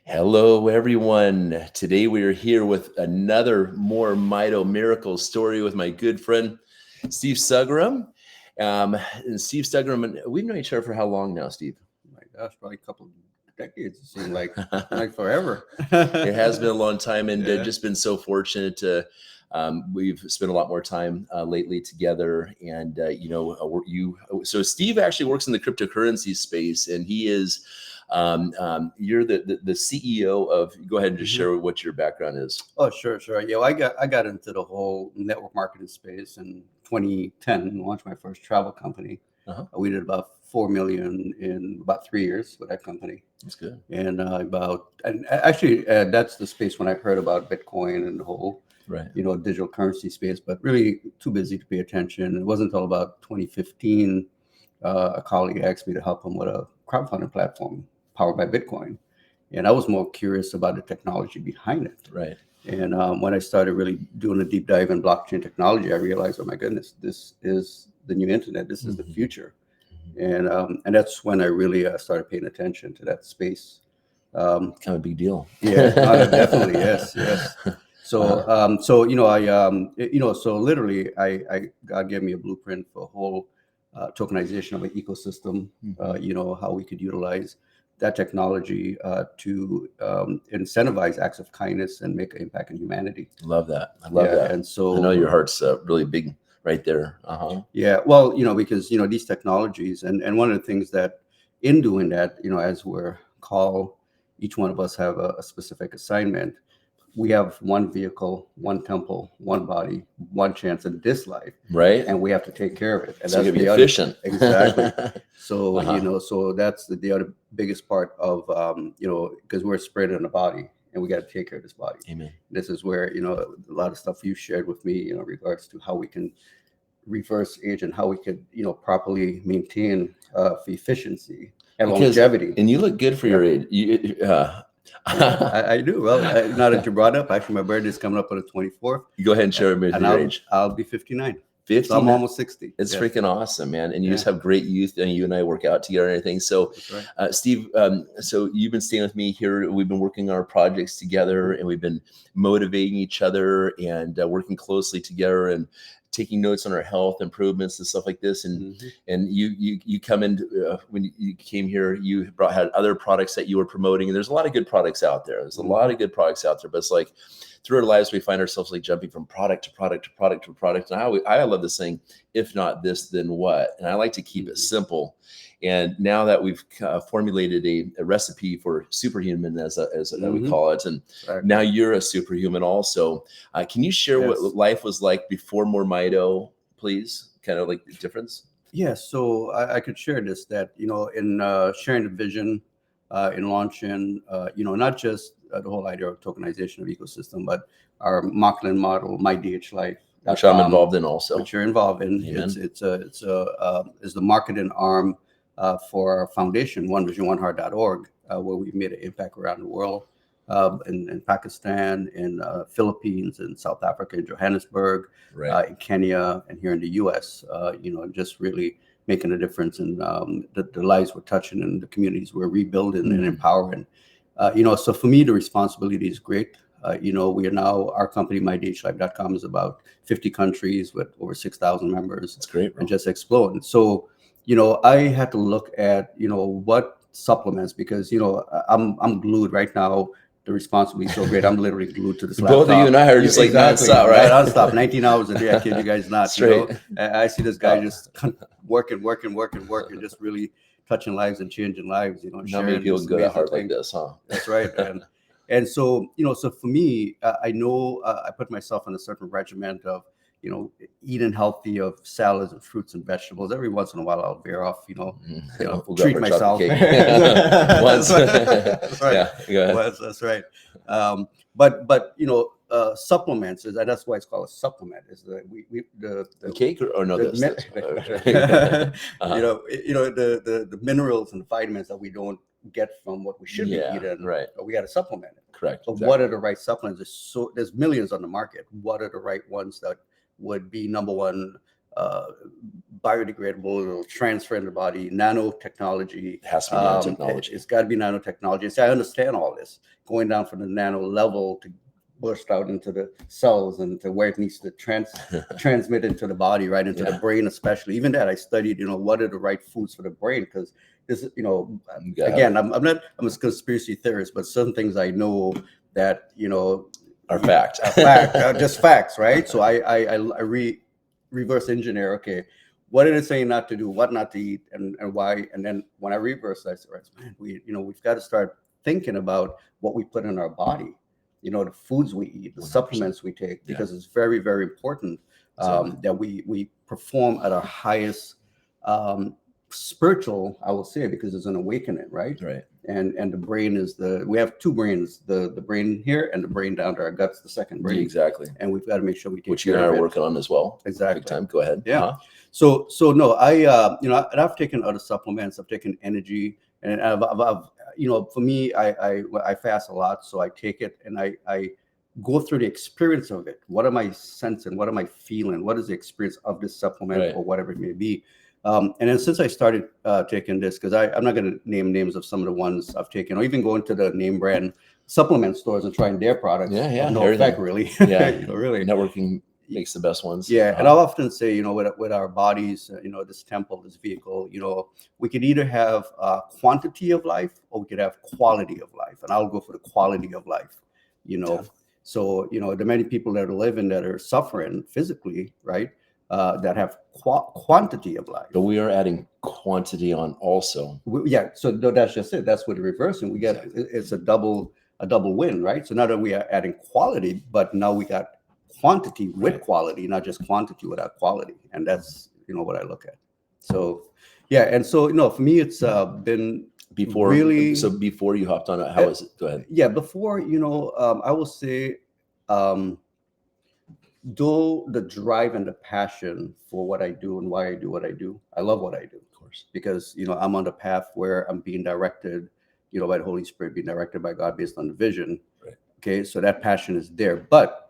Hello, everyone. Today we are here with another MoreMito miracle story with my good friend, Steve Sughrim. And Steve Sughrim, we've known each other for how long now, Steve? My gosh, probably a couple of decades. It seemed like forever. It has been a long time, and Yeah. just been so fortunate to. We've spent a lot more time lately together, and So Steve actually works in the cryptocurrency space, and he is. You're the CEO of. Go ahead and just share what your background is. Oh, sure. Yeah, well, I got into the whole network marketing space in 2010 and launched my first travel company. We did about 4 million in about 3 years with that company. That's good. And that's the space when I heard about Bitcoin and the whole digital currency space, but really too busy to pay attention. It wasn't until about 2015 a colleague asked me to help him with a crowdfunding platform powered by Bitcoin. And I was more curious about the technology behind it. Right. And when I started really doing a deep dive in blockchain technology, I realized, oh my goodness, this is the new internet. This is the future. And that's when I really started paying attention to that space. Kind of a big deal. Yeah, definitely. Yes. So, so literally God gave me a blueprint for a whole tokenization of an ecosystem, how we could utilize that technology to incentivize acts of kindness and make an impact in humanity. Love that. I love that. And so I know your heart's really big right there. Yeah, well, because, these technologies and one of the things that in doing that, as we're called, each one of us have a specific assignment. We have one vehicle, one temple, one body, one chance in this life, right? And we have to take care of it. And so that's be efficient. Exactly. So so that's the other biggest part of because we're spread in the body, and we got to take care of this body. Amen. This is where a lot of stuff you shared with me, in regards to how we can reverse age and how we could properly maintain efficiency and longevity. And you look good for your age. I do. Well, now that you brought up, actually, my birthday is coming up on the 24th. You go ahead and share with me your age. I'll be 59. 50. So I'm almost 60. It's freaking awesome, man. And you just have great youth, and you and I work out together and everything. So, Steve, so you've been staying with me here. We've been working on our projects together, and we've been motivating each other and working closely together and taking notes on our health improvements and stuff like this. And you come in when you came here, you had other products that you were promoting, and there's a lot of good products out there. There's a lot of good products out there, but it's like through our lives, we find ourselves like jumping from product to product to product to product. And I love this saying, if not this, then what? And I like to keep it simple. And now that we've formulated a recipe for superhuman, as we call it, and now you're a superhuman also. Can you share what life was like before MoreMito, please? Kind of like the difference. Yeah, so I could share this, that, in sharing the vision, in launching, not just the whole idea of tokenization of ecosystem, but our marketing model, My DH Life, which I'm involved in also. Which you're involved in. It's the marketing arm for our foundation, onevision1heart.org, where we've made an impact around the world, in Pakistan, in Philippines, in South Africa, in Johannesburg, in Kenya, and here in the U.S. Just really making a difference in the lives we're touching and the communities we're rebuilding and empowering. So for me, the responsibility is great. We are now, our company, mydhlife.com, is about 50 countries with over 6,000 members. That's great, bro. And just exploding. So, I had to look at, what supplements, because, I'm glued right now. The responsibility is so great. I'm literally glued to this laptop. Both of you and I are just like nonstop, right? Nonstop, 19 hours a day. I kid you guys not. Straight. I see this guy just working, just really touching lives and changing lives. Not many people go that hard like this, huh? That's right. And so, so for me, I know I put myself on a certain regiment of, eating healthy, of salads and fruits and vegetables. Every once in a while, I'll veer off, We'll treat myself. Once. That's right. Yeah, go ahead. That's right. But supplements, that's why it's called a supplement. Is the cake or no? The minerals and the vitamins that we don't get from what we should be eating. Right. We got to supplement it. Correct. But what are the right supplements? There's millions on the market. What are the right ones that would be number one biodegradable, it'll transfer in the body, nanotechnology. It has to be nanotechnology. It's got to be nanotechnology. So I understand all this, going down from the nano level to burst out into the cells and to where it needs to transmit into the body, right into the brain, especially. Even that I studied, what are the right foods for the brain? Because this is, again, I'm a conspiracy theorist, but some things I know that, are fact, just facts, right? So I reverse engineer. Okay, what are they saying not to do, what not to eat, and why? And then when I reverse, I said, man, we've got to start thinking about what we put in our body. The foods we eat, the 100%. Supplements we take, because it's very, very important that we perform at our highest spiritual, I will say, because it's an awakening, right? Right. And the brain is we have two brains, the brain here and the brain down to our guts, the second brain. Exactly. And we've got to make sure we take which you and I are working on as well. Exactly. Big time. Go ahead. Yeah. So no, I've taken other supplements. I've taken energy, and I've for me, I fast a lot, so I take it and I go through the experience of it. What am I sensing? What am I feeling? What is the experience of this supplement or whatever it may be? And then since I started taking this, because I'm not going to name names of some of the ones I've taken, or even go into the name brand supplement stores and trying their products. No effect, really. Yeah, really. Networking makes the best ones. Yeah, and I'll often say, with our bodies, this temple, this vehicle, we could either have quantity of life or we could have quality of life, and I'll go for the quality of life. So the many people that are living that are suffering physically, right, that have quantity of life. But we are adding quantity on also. So that's just it. That's what the reversing. We get it's a double win, right? So now that we are adding quality, but now we got quantity with quality, not just quantity without quality. And that's what I look at. So and so for me it's been before really. So before you hopped on it, how was it? Go ahead. Yeah, before I will say though the drive and the passion for what I do and why I do what I do, I love what I do, of course, because I'm on the path where I'm being directed by the Holy Spirit, being directed by God based on the vision. Right. Okay, so that passion is there, but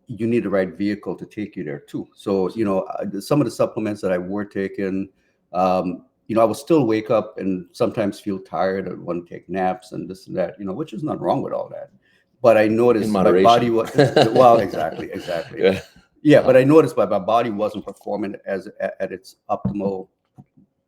you need the right vehicle to take you there too. So, some of the supplements that I were taking, I would still wake up and sometimes feel tired or want to take naps and this and that, which is not wrong with all that. But I noticed my body was, well, exactly. Yeah, but I noticed my body wasn't performing at its optimal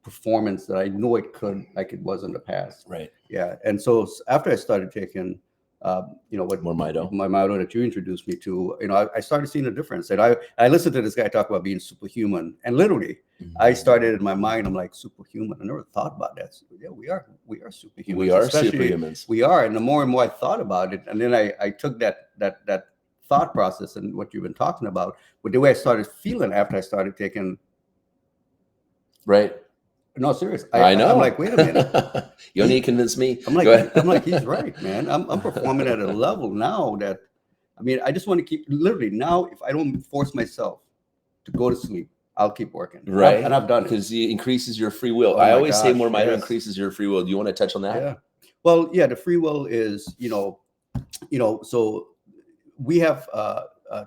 performance that I know it could, like it was in the past. Right. Yeah. And so after I started taking what MoreMito that you introduced me to, I started seeing a difference. And I listened to this guy talk about being superhuman, and literally I started in my mind, I'm like, superhuman. I never thought about that. So, yeah, we are superhumans. We are superhumans. We are. And the more and more I thought about it, and then I took that thought process and what you've been talking about, but the way I started feeling after I started taking. Right. No, serious. I know. I'm like, wait a minute. You need to convince me. I'm like, he's right, man. I'm performing at a level now that, I just want to keep, literally now, if I don't force myself to go to sleep, I'll keep working. Right. And I've done it. Because it increases your free will. I always say MoreMito increases your free will. Do you want to touch on that? Yeah. Well, yeah, the free will is, so we have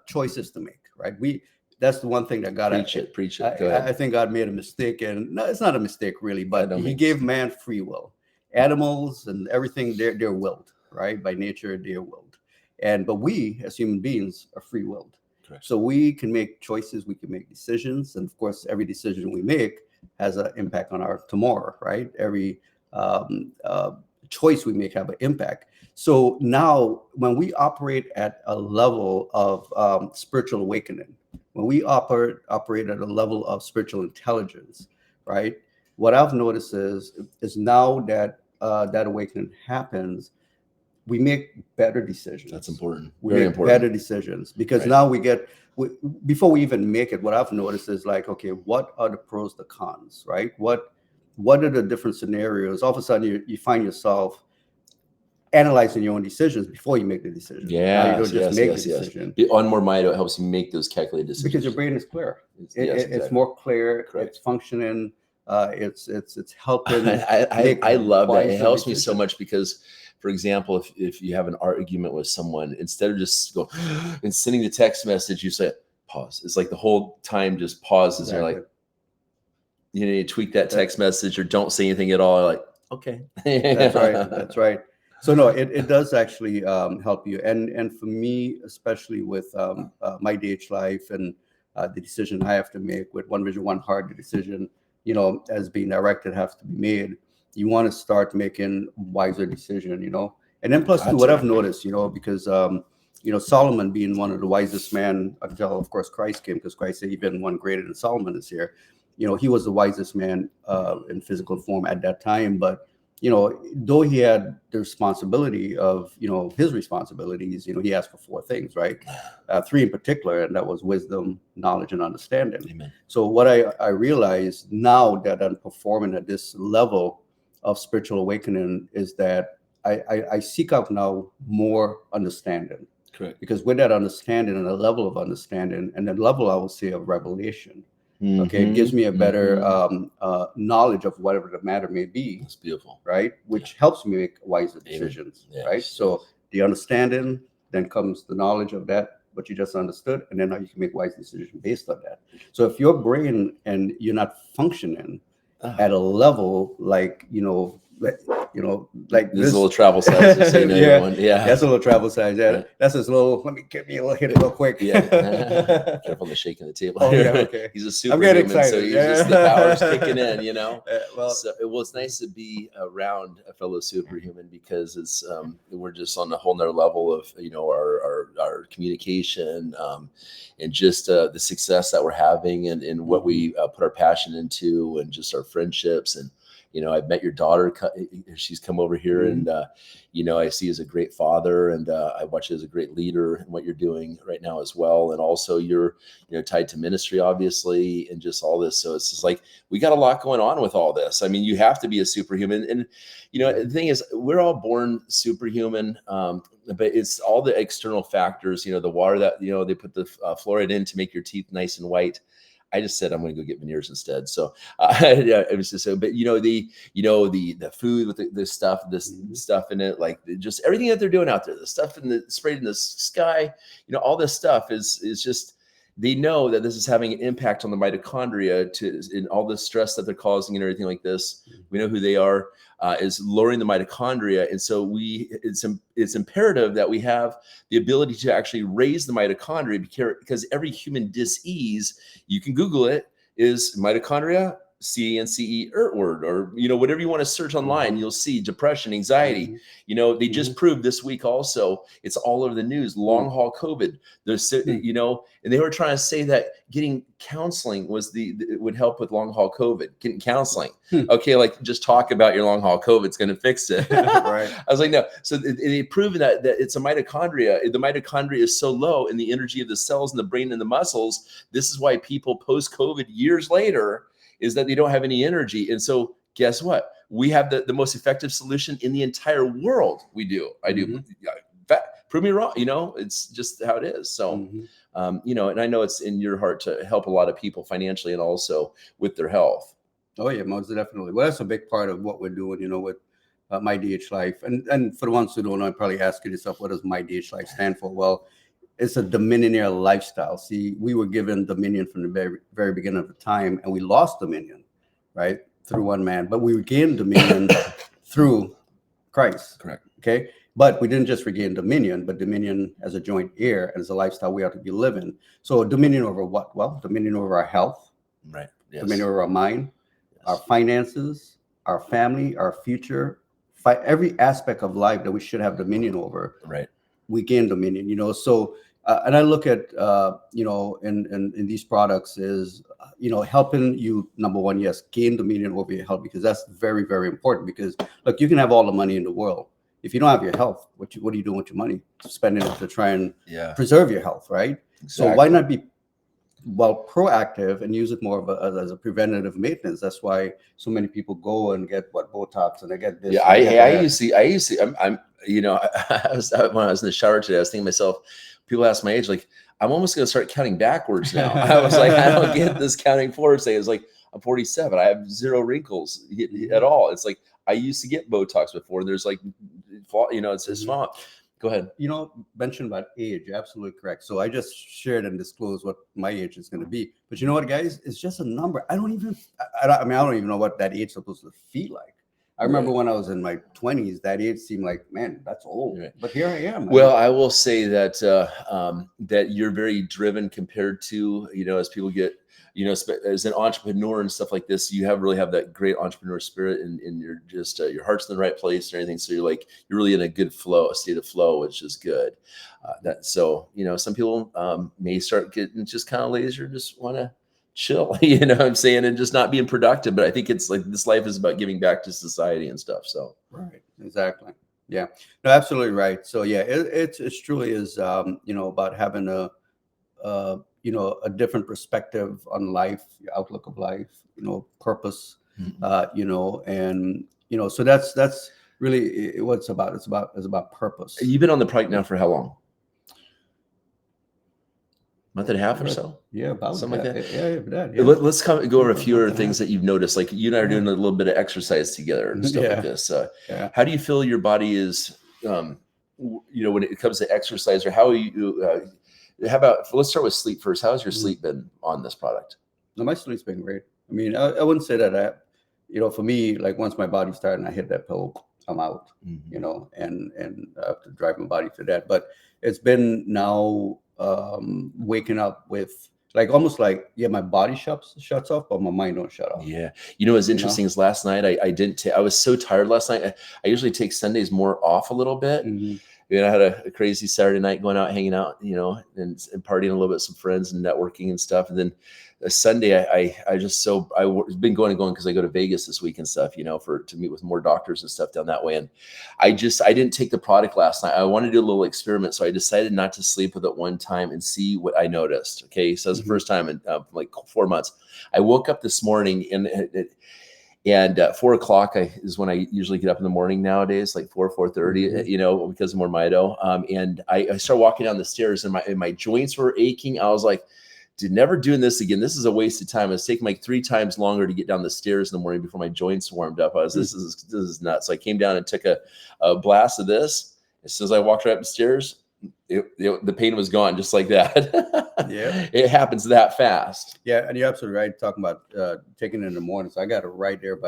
choices to make, right? That's the one thing that God preach it. Go ahead. I think God made a mistake, and no, it's not a mistake really, but He gave man free will. Animals and everything, they're willed, right? By nature, they're willed, but we as human beings are free willed. Correct. So we can make choices, we can make decisions, and of course, every decision we make has an impact on our tomorrow, right? Every choice we make have an impact. So now, when we operate at a level of spiritual awakening, when we operate at a level of spiritual intelligence, right? What I've noticed is now that that awakening happens, we make better decisions. That's important. Very important. Better decisions, because now before we even make it, what I've noticed is like, okay, what are the pros, the cons, right? What are the different scenarios? All of a sudden, you find yourself analyzing your own decisions before you make the decision. Yeah, you don't just make the decision. On MoreMito, it helps you make those calculated decisions because your brain is clear. It's more clear. Correct. It's functioning. It's helping. I love that. It helps me so much because, for example, if you have an argument with someone, instead of just going and sending the text message, you say, pause. It's like the whole time just pauses. Exactly. And you're like, you tweak that text message or don't say anything at all. You're like, okay. That's right. That's right. So no, it does actually help you. And for me, especially with my DH life and the decision I have to make with One Vision, One Heart, the decision, as being directed has to be made. You want to start making wiser decision, and then plus what I've noticed, because, Solomon being one of the wisest men until, of course, Christ came, because Christ said even one greater than Solomon is here. He was the wisest man in physical form at that time. But, though he had the responsibility of, his responsibilities, he asked for 4 things, right? 3 in particular, and that was wisdom, knowledge, and understanding. Amen. So what I realized now that I'm performing at this level of spiritual awakening is that I seek out now more understanding. Correct. Because with that understanding and a level of understanding and the level, I would say, of revelation, okay, it gives me a better knowledge of whatever the matter may be. That's beautiful. Right? Which helps me make wiser decisions. Yes. Right? So the understanding, then comes the knowledge of that, what you just understood, and then now you can make wise decisions based on that. So if your brain and you're not functioning at a level like, like this is a little travel size. Just so you know, everyone. Yeah, that's a little travel size. Yeah, right. That's his little. Let me get me a little hit it real quick. Yeah, careful the shaking the table. Oh, yeah, okay. He's a superhuman, I'm getting excited. so he's just the power's kicking in. Well, so it's nice to be around a fellow superhuman because it's we're just on a whole nother level of our communication and just the success that we're having and what we put our passion into and just our friendships and. I've met your daughter. She's come over here and, I see you as a great father and I watch you as a great leader in what you're doing right now as well. And also you're, tied to ministry, obviously, and just all this. So it's just like, we got a lot going on with all this. I mean, you have to be a superhuman. And, the thing is, we're all born superhuman, but it's all the external factors, the water that, they put the fluoride in to make your teeth nice and white. I just said I'm going to go get veneers instead. So it was just so, but the food with the stuff, stuff in it, like just everything that they're doing out there, the stuff sprayed in the sky, all this stuff is just, they know that this is having an impact on the mitochondria in all the stress that they're causing and everything like this. We know who they are, is lowering the mitochondria. And so it's imperative that we have the ability to actually raise the mitochondria because every human dis-ease, you can Google it, is mitochondria, CNCE word, or whatever you want to search online, you'll see depression, anxiety. They just proved this week also, it's all over the news, long haul COVID. There's and they were trying to say that getting counseling would help with long haul COVID. Getting counseling, okay, like just talk about your long haul COVID, it's going to fix it. Right. I was like, no. So they proved that it's a mitochondria. The mitochondria is so low in the energy of the cells in the brain and the muscles. This is why people post COVID years later is that they don't have any energy. And so guess what? We have the most effective solution in the entire world. We do. I do. Prove me wrong. It's just how it is. So, and I know it's in your heart to help a lot of people financially and also with their health. Oh yeah, most definitely. Well, that's a big part of what we're doing, with My DH Life. And for the ones who don't know, I'm probably asking yourself, what does My DH Life stand for? Well, it's a dominionaire lifestyle. See, we were given dominion from the very, very beginning of the time, and we lost dominion, right, through one man. But we regained dominion through Christ. Correct. Okay. But we didn't just regain dominion, but dominion as a joint heir and as a lifestyle we have to be living. So dominion over what? Well, dominion over our health, right? Yes. Dominion over our mind, our finances, our family, our future, every aspect of life that we should have dominion over. Right. We gain dominion, so, and I look at, in these products is, helping you, number one, yes, gain dominion over your health, because that's very, very important. Because look, you can have all the money in the world. If you don't have your health, what are you doing with your money? Spending it to try and preserve your health, right? Exactly. So why not be proactive and use it more of as a preventative maintenance? That's why so many people go and get Botox and they get this. Yeah, I used to. I'm when I was in the shower today, I was thinking to myself, people ask my age, like, I'm almost going to start counting backwards now. I was like, I don't get this counting forward. Say, it's like, I'm 47. I have 0 wrinkles at all. It's like, I used to get Botox before. There's like, it's just small. Go ahead. Mentioned about age, absolutely correct. So I just shared and disclosed what my age is going to be. But you know what, guys? It's just a number. I don't even know what that age is supposed to feel like. I remember when I was in my 20s, that age seemed like, man, that's old. Right. But here I am. Well, I will say that that you're very driven compared to, as people get, as an entrepreneur and stuff like this, you really have that great entrepreneur spirit, and you're just your heart's in the right place and everything. So you're really in a good flow, a state of flow, which is good. Some people may start getting just kind of lazy or just want to chill, what I'm saying, and just not being productive. But I think it's like this life is about giving back to society and stuff. So right, exactly, yeah, no, absolutely right. So yeah, it truly is, about having a different perspective on life, outlook of life, purpose, and so that's really what it's about. It's about purpose. You've been on the project now for how long? Month and a half or so? Yeah, about something that. like that. Yeah. Let's go over a few other things that you've noticed. Like you and I are doing a little bit of exercise together and stuff like this. How do you feel your body is, when it comes to exercise, or how are you? How about, let's start with sleep first. How's your sleep been on this product? No, my sleep's been great. I mean, I wouldn't say that for me, like once my body's tired and I hit that pillow, I'm out, and I have to drive my body to that. But it's been now waking up with almost my body shuts off, but my mind don't shut off. Yeah. What's interesting is last night I was so tired last night. I usually take Sundays more off a little bit. I had a crazy Saturday night going out, hanging out, and partying a little bit with some friends and networking and stuff. And then Sunday, I've been going because I go to Vegas this week and stuff, to meet with more doctors and stuff down that way. And I didn't take the product last night. I wanted to do a little experiment. So I decided not to sleep with it one time and see what I noticed. Okay. So that's the first time in 4 months. I woke up this morning and 4 o'clock is when I usually get up in the morning nowadays, like 4:30, because of MoreMito. And I started walking down the stairs, and my joints were aching. I was like, dude, never doing this again. This is a waste of time. It's taking 3 times longer to get down the stairs in the morning before my joints warmed up. This is nuts. So I came down and took a blast of this. As soon as I walked right up the stairs, the pain was gone just like that. Yeah, it happens that fast. Yeah, and you're absolutely right. Talking about taking it in the morning. So I got it right there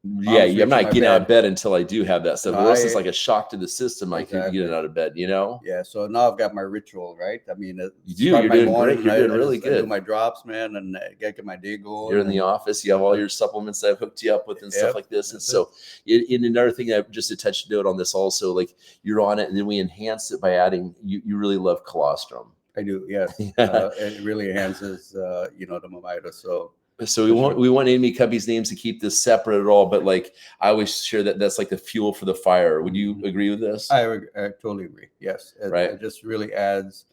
Yeah, I'm not getting out of bed until I do have that stuff. Or else it's like a shock to the system. I can get it out of bed, Yeah, so now I've got my ritual, right? I mean, you're doing great. You're doing really good. I do my drops, man, and I get my day going. You're in the office. You have all your supplements that I've hooked you up with and stuff like this. And so, in another thing, just to touch note on this also, like you're on it, and then we enhanced it by adding. You really love colostrum. I do, yes. It really enhances, the MoreMito. So we want enemy cubbies names to keep this separate at all, but I always share that's like the fuel for the fire. Would you agree with this? I totally agree. Yes, it just really adds,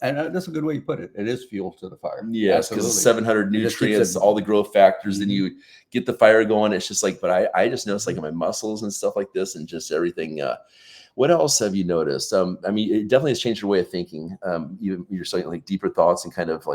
and that's a good way you put it. It is fuel to the fire. Yes, because 700 nutrients, all the growth factors, then you get the fire going. It's just but I just noticed in my muscles and stuff like this, and just everything. What else have you noticed? I mean, it definitely has changed your way of thinking. You're starting deeper thoughts and kind of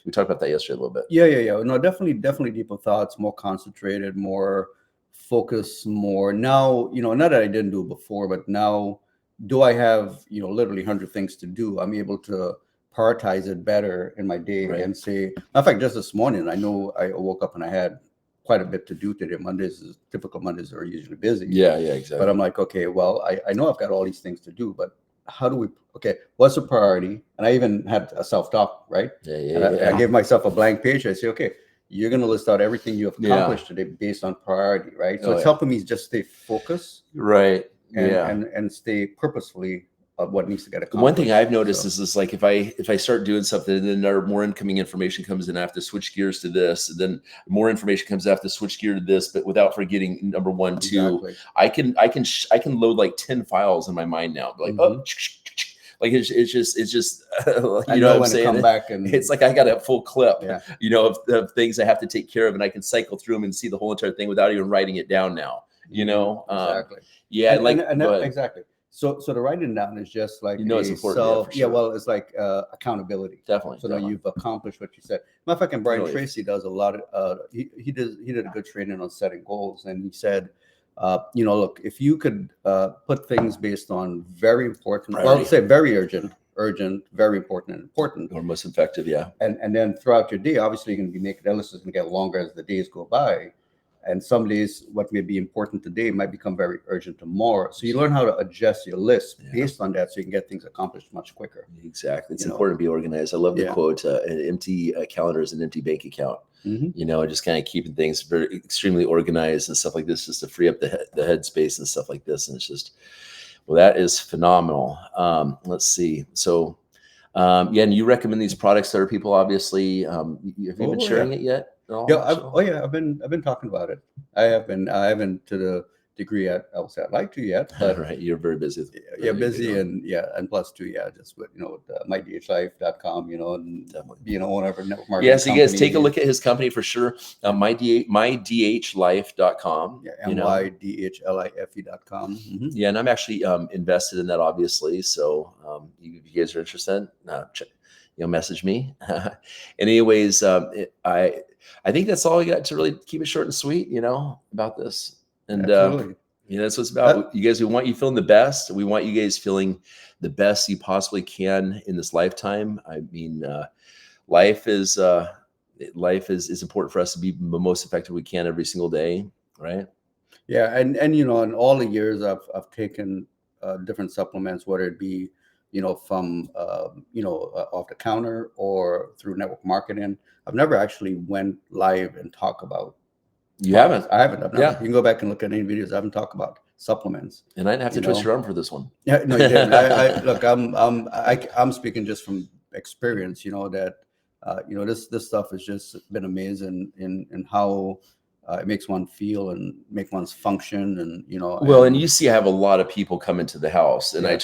we talked about that yesterday a little bit. Yeah. No, definitely deeper thoughts, more concentrated, more focused, more now, not that I didn't do it before, but now do I have, literally 100 things to do. I'm able to prioritize it better in my day and say, matter of fact, just this morning, I know I woke up and I had quite a bit to do today. Typical Mondays are usually busy. Yeah, exactly. But I'm like, okay, well, I know I've got all these things to do, but how do we, what's the priority? And I even had a self-talk, right? I gave myself a blank page. I say, okay, you're going to list out everything you have accomplished today based on priority, right? So it's helping me just stay focused. Right. And stay purposefully of what needs to get accomplished. One thing I've noticed is if I start doing something and then more incoming information comes in, I have to switch gears to this, and then more information comes, I have to switch gear to this, but without forgetting number 1, 2. I can load 10 files in my mind now. It's just you know what I'm saying? Come back and it's I got a full clip, of things I have to take care of, and I can cycle through them and see the whole entire thing without even writing it down now. Exactly. Exactly. So the writing down is just it's important. Well, it's accountability. Definitely. So now you've accomplished what you said. Matter of fact, and Brian Tracy does a lot of he did a good training on setting goals, and he said Look, if you could put things based on very important, Priority. well, say very urgent, very important, and important, or most effective, yeah. And then throughout your day, obviously you're going to be making, that list is going to get longer as the days go by. And some days, what may be important today might become very urgent tomorrow. So you learn how to adjust your list based on that, so you can get things accomplished much quicker. Exactly. It's important to be organized. I love the quote, an empty calendar is an empty bank account. Just kind of keeping things very extremely organized and stuff like this, just to free up the headspace and stuff like this. And it's just, well, that is phenomenal. Let's see. So, and you recommend these products to other people, obviously. Have you been sharing it yet? I've been talking about it. I haven't to the degree I'd like to yet. But right, you're very busy. Busy, and plus too, just with mydhlife.com, and whatever network marketing. Yeah, so you guys take a look at his company for sure. mydhlife.com. mydhlife.com. Yeah, and I'm actually invested in that, obviously. So if you guys are interested, message me. Anyways, I think that's all I got to really keep it short and sweet, about this. And that's what it's about. You guys, we want you feeling the best. We want you guys feeling the best you possibly can in this lifetime. I mean, life is important for us to be the most effective we can every single day, right? Yeah, and in all the years I've taken different supplements, whether it be from off the counter or through network marketing. I've never actually went live and talk about. You haven't? I haven't. You can go back and look at any videos. I haven't talked about supplements. And I didn't have to twist your arm for this one. Yeah, no, you didn't. Look, I'm speaking just from experience. That this stuff has just been amazing in how it makes one feel and make one's function, and Well, and you see, I have a lot of people come into the house, and I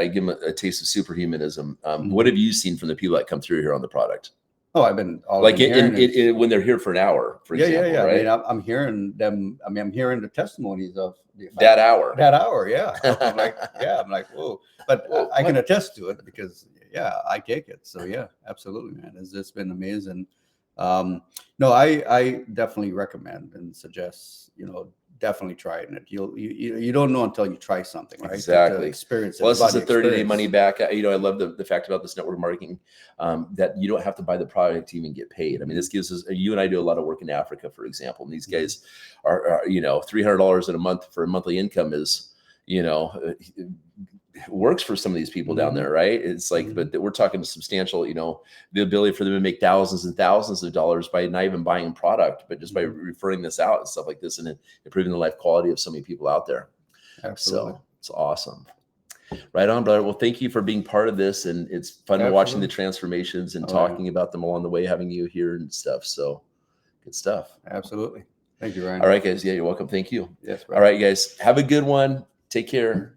give them a taste of superhumanism. What have you seen from the people that come through here on the product? Oh, I've been when they're here for an hour, for example. Right? I mean, I'm hearing them. I mean, I'm hearing the testimonies of that hour. Yeah. I'm like, whoa. But I can attest to it because, I take it. So yeah, absolutely, man. It's just been amazing. No, I definitely recommend and suggest, definitely try it. You don't know until you try something, right? Exactly. Experience it. Well, this is a 30-day money back. I love the fact about this network marketing, that you don't have to buy the product to even get paid. I mean, this gives us, you and I do a lot of work in Africa, for example, and these guys are $300 in a month for a monthly income is, works for some of these people down there, right? It's like, but we're talking substantial, the ability for them to make thousands and thousands of dollars by not even buying a product, but just by referring this out and stuff like this, and improving the life quality of so many people out there. Absolutely. So it's awesome. Right on, brother. Well, thank you for being part of this, and it's fun watching the transformations and talking about them along the way, having you here and stuff. So good stuff. Absolutely. Thank you, Ryan. All right, guys. Yeah, you're welcome. Thank you. Yes. All right, guys. Have a good one. Take care.